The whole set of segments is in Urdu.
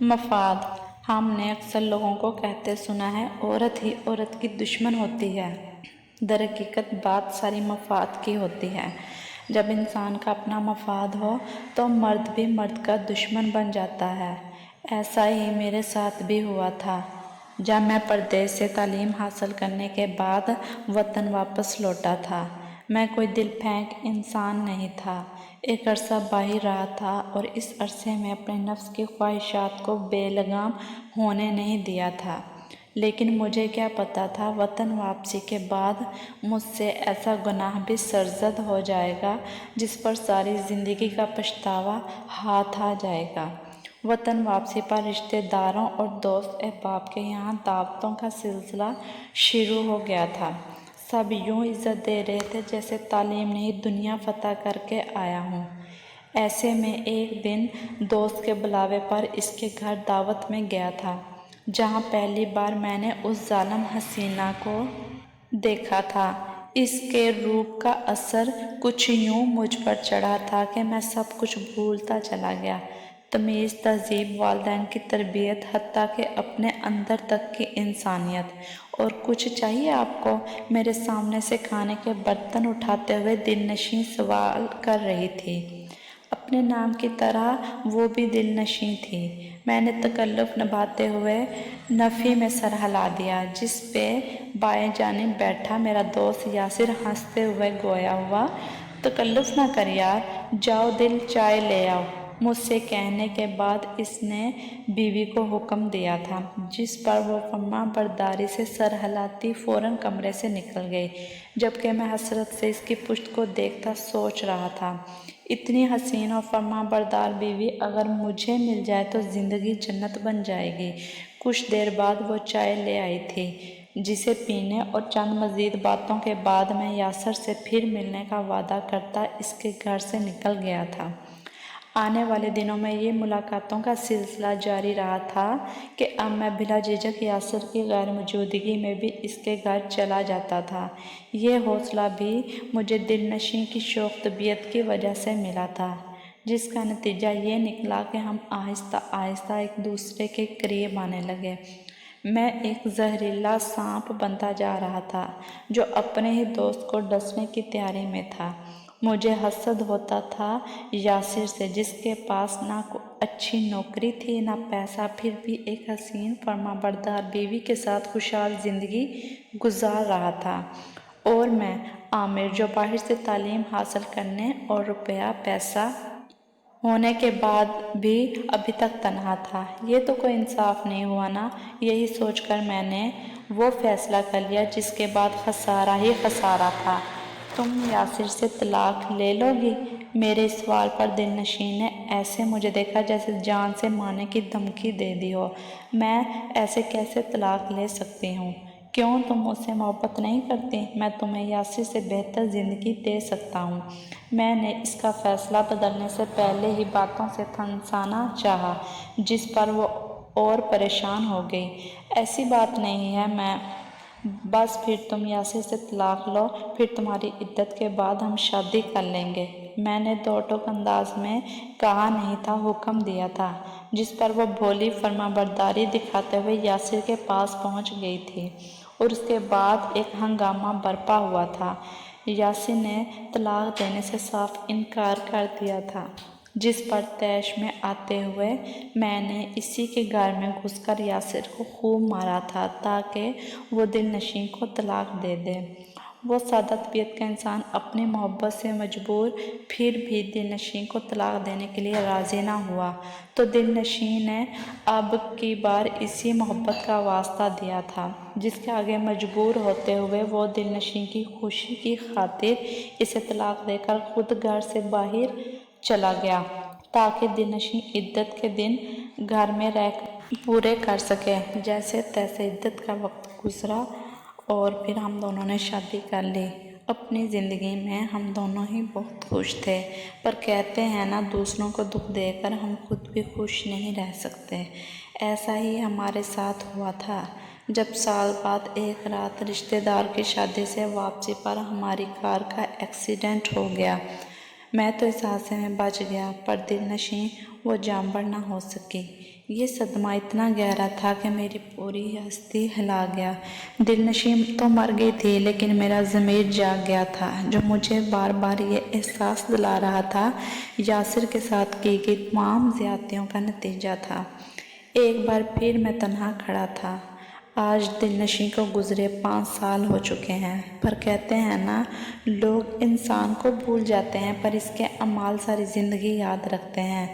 مفاد۔ ہم نے اکثر لوگوں کو کہتے سنا ہے عورت ہی عورت کی دشمن ہوتی ہے۔ در حقیقت بات ساری مفاد کی ہوتی ہے۔ جب انسان کا اپنا مفاد ہو تو مرد بھی مرد کا دشمن بن جاتا ہے۔ ایسا ہی میرے ساتھ بھی ہوا تھا جب میں پردیس سے تعلیم حاصل کرنے کے بعد وطن واپس لوٹا تھا۔ میں کوئی دل پھینک انسان نہیں تھا۔ ایک عرصہ باہر رہا تھا اور اس عرصے میں اپنے نفس کی خواہشات کو بے لگام ہونے نہیں دیا تھا، لیکن مجھے کیا پتا تھا وطن واپسی کے بعد مجھ سے ایسا گناہ بھی سرزد ہو جائے گا جس پر ساری زندگی کا پچھتاوا ہاتھ آ جائے گا۔ وطن واپسی پر رشتہ داروں اور دوست احباب کے یہاں دعوتوں کا سلسلہ شروع ہو گیا تھا۔ سب یوں عزت دے رہے تھے جیسے تعلیم نہیں دنیا فتح کر کے آیا ہوں۔ ایسے میں ایک دن دوست کے بلاوے پر اس کے گھر دعوت میں گیا تھا، جہاں پہلی بار میں نے اس ظالم حسینہ کو دیکھا تھا۔ اس کے روپ کا اثر کچھ یوں مجھ پر چڑھا تھا کہ میں سب کچھ بھولتا چلا گیا، تمیز، تہذیب، والدین کی تربیت، حتیٰ کہ اپنے اندر تک کی انسانیت۔ اور کچھ چاہیے آپ کو؟ میرے سامنے سے کھانے کے برتن اٹھاتے ہوئے دل نشیں سوال کر رہی تھی۔ اپنے نام کی طرح وہ بھی دل نشیں تھی۔ میں نے تکلف نبھاتے ہوئے نفی میں سر ہلا دیا، جس پہ بائیں جانب بیٹھا میرا دوست یاسر ہنستے ہوئے گویا ہوا، تکلف نہ کر یار، جاؤ دل چائے لے آؤ۔ مجھ سے کہنے کے بعد اس نے بیوی کو حکم دیا تھا، جس پر وہ فرما برداری سے سر ہلاتی فوراً کمرے سے نکل گئی، جبکہ میں حسرت سے اس کی پشت کو دیکھتا سوچ رہا تھا، اتنی حسین اور فرما بردار بیوی اگر مجھے مل جائے تو زندگی جنت بن جائے گی۔ کچھ دیر بعد وہ چائے لے آئی تھی، جسے پینے اور چند مزید باتوں کے بعد میں یاسر سے پھر ملنے کا وعدہ کرتا اس کے گھر سے نکل گیا تھا۔ آنے والے دنوں میں یہ ملاقاتوں کا سلسلہ جاری رہا تھا کہ اب میں بلا جھجک یاسر کی غیر موجودگی میں بھی اس کے گھر چلا جاتا تھا۔ یہ حوصلہ بھی مجھے دل نشیں کی شوخ طبیعت کی وجہ سے ملا تھا، جس کا نتیجہ یہ نکلا کہ ہم آہستہ آہستہ ایک دوسرے کے قریب آنے لگے۔ میں ایک زہریلا سانپ بنتا جا رہا تھا جو اپنے ہی دوست کو ڈسنے کی تیاری میں تھا۔ مجھے حسد ہوتا تھا یاسر سے، جس کے پاس نہ کوئی اچھی نوکری تھی نہ پیسہ، پھر بھی ایک حسین فرما بردار بیوی کے ساتھ خوشحال زندگی گزار رہا تھا، اور میں عامر جو باہر سے تعلیم حاصل کرنے اور روپیہ پیسہ ہونے کے بعد بھی ابھی تک تنہا تھا۔ یہ تو کوئی انصاف نہیں ہوا نا۔ یہی سوچ کر میں نے وہ فیصلہ کر لیا جس کے بعد خسارہ ہی خسارہ تھا۔ تم یاسر سے طلاق لے لو گی؟ میرے اس سوال پر دل نشیں نے ایسے مجھے دیکھا جیسے جان سے مارنے کی دھمکی دے دی ہو۔ میں ایسے کیسے طلاق لے سکتی ہوں؟ کیوں، تم مجھ سے محبت نہیں کرتی؟ میں تمہیں یاسر سے بہتر زندگی دے سکتا ہوں۔ میں نے اس کا فیصلہ بدلنے سے پہلے ہی باتوں سے تھنسانا چاہا، جس پر وہ اور پریشان ہو گئی۔ ایسی بات نہیں ہے، میں بس پھر تم یاسر سے طلاق لو، پھر تمہاری عدت کے بعد ہم شادی کر لیں گے۔ میں نے دو ٹوک انداز میں کہا نہیں تھا، حکم دیا تھا، جس پر وہ بھولی فرما برداری دکھاتے ہوئے یاسر کے پاس پہنچ گئی تھی، اور اس کے بعد ایک ہنگامہ برپا ہوا تھا۔ یاسر نے طلاق دینے سے صاف انکار کر دیا تھا، جس پر طیش میں آتے ہوئے میں نے اسی کے گھر میں گھس کر یاسر کو خوب مارا تھا تاکہ وہ دل نشیں کو طلاق دے دے۔ وہ سادہ طبیعت کا انسان اپنی محبت سے مجبور پھر بھی دل نشیں کو طلاق دینے کے لیے راضی نہ ہوا، تو دل نشیں نے اب کی بار اسی محبت کا واسطہ دیا تھا، جس کے آگے مجبور ہوتے ہوئے وہ دل نشیں کی خوشی کی خاطر اسے طلاق دے کر خود گھر سے باہر چلا گیا تاکہ دل نشیں عدت کے دن گھر میں رہ کر پورے کر سکے۔ جیسے تیسے عدت کا وقت گزرا اور پھر ہم دونوں نے شادی کر لی۔ اپنی زندگی میں ہم دونوں ہی بہت خوش تھے، پر کہتے ہیں نا، دوسروں کو دکھ دے کر ہم خود بھی خوش نہیں رہ سکتے۔ ایسا ہی ہمارے ساتھ ہوا تھا جب سال بعد ایک رات رشتہ دار کی شادی سے واپسی پر ہماری کار کا ایکسیڈنٹ ہو گیا۔ میں تو اس حادثے میں بچ گیا پر دل نشیں وہ جانبر نہ ہو سکی۔ یہ صدمہ اتنا گہرا تھا کہ میری پوری ہستی ہلا گیا۔ دل نشیں تو مر گئی تھی لیکن میرا ضمیر جاگ گیا تھا جو مجھے بار بار یہ احساس دلا رہا تھا یاسر کے ساتھ کی گئی تمام زیادتیوں کا نتیجہ تھا۔ ایک بار پھر میں تنہا کھڑا تھا۔ آج دل نشیں کو گزرے 5 سال ہو چکے ہیں، پر کہتے ہیں نا لوگ انسان کو بھول جاتے ہیں پر اس کے اعمال ساری زندگی یاد رکھتے ہیں۔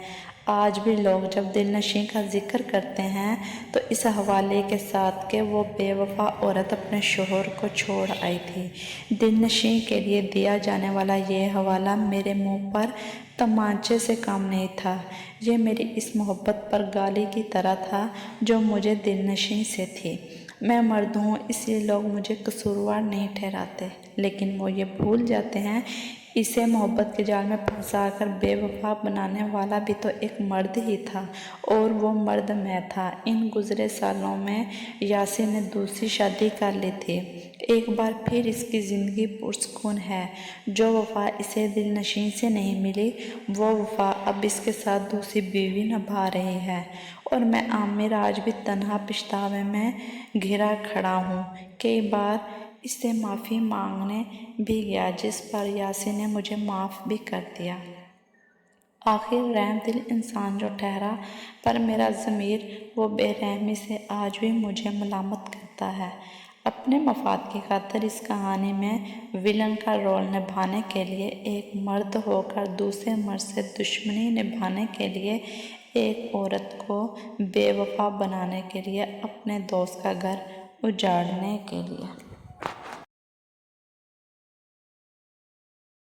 آج بھی لوگ جب دل نشیں کا ذکر کرتے ہیں تو اس حوالے کے ساتھ کہ وہ بے وفا عورت اپنے شوہر کو چھوڑ آئی تھی۔ دل نشیں کے لیے دیا جانے والا یہ حوالہ میرے منہ پر تمانچے سے کام نہیں تھا، یہ میری اس محبت پر گالی کی طرح تھا جو مجھے دل نشیں سے تھی۔ میں مرد ہوں اس لیے لوگ مجھے قصوروار نہیں ٹھہراتے، لیکن وہ یہ بھول جاتے ہیں اسے محبت کے جال میں پھنسا کر بے وفا بنانے والا بھی تو ایک مرد ہی تھا اور وہ مرد میں تھا۔ ان گزرے سالوں میں یاسر نے دوسری شادی کر لی تھی۔ ایک بار پھر اس کی زندگی پرسکون ہے۔ جو وفا اسے دل نشیں سے نہیں ملی وہ وفا اب اس کے ساتھ دوسری بیوی نبھا رہی ہے اور میں عامر آج بھی تنہا پچھتاوے میں گھرا کھڑا ہوں۔ کئی بار اس سے معافی مانگنے بھی گیا جس پر یاسر نے مجھے معاف بھی کر دیا۔ آخر رحم دل انسان جو ٹھہرا، پر میرا ضمیر وہ بے رحمی سے آج بھی مجھے ملامت کرتا ہے۔ اپنے مفاد کی خاطر اس کہانی میں ویلن کا رول نبھانے کے لیے ایک مرد ہو کر دوسرے مرد سے دشمنی نبھانے کے لیے ایک عورت کو بے وفا بنانے کے لیے اپنے دوست کا گھر اجاڑنے کے لیے